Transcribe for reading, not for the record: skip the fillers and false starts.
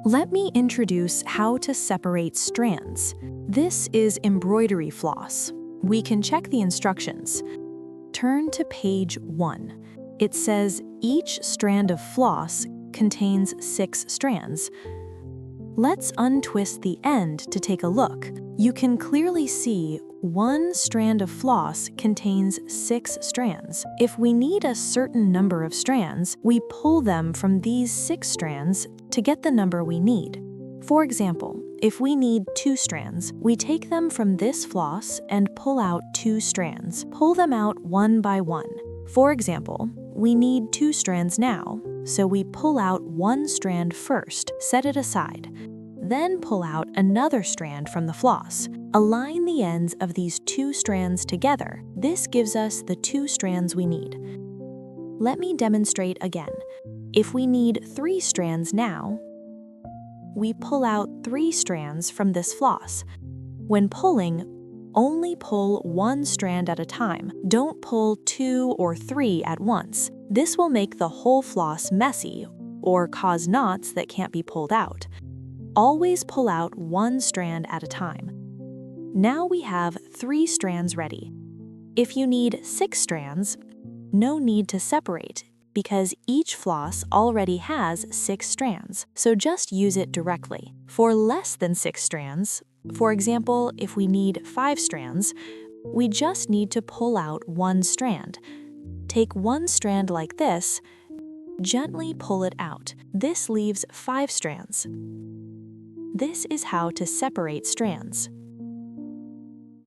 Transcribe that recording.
Let me introduce how to separate strands. This is embroidery floss. We can check the instructions. Turn to page 1. It says each strand of floss contains 6 strands. Let's untwist the end to take a look. You can clearly see one strand of floss contains 6 strands. If we need a certain number of strands, we pull them from these 6 strands to get the number we need. For example, if we need 2 strands, we take them from this floss and pull out 2 strands. Pull them out one by one. For example, we need 2 strands now, so we pull out 1 strand first, set it aside. Then pull out another strand from the floss. Align the ends of these 2 strands together. This gives us the 2 strands we need. Let me demonstrate again. If we need 3 strands now, we pull out 3 strands from this floss. When pulling, only pull 1 strand at a time. Don't pull 2 or 3 at once. This will make the whole floss messy or cause knots that can't be pulled out. Always pull out 1 strand at a time. Now we have 3 strands ready. If you need 6 strands, no need to separate because each floss already has 6 strands, so just use it directly. For less than 6 strands, for example, if we need 5 strands, we just need to pull out 1 strand. Take 1 strand like this, gently pull it out. This leaves 5 strands. This is how to separate strands.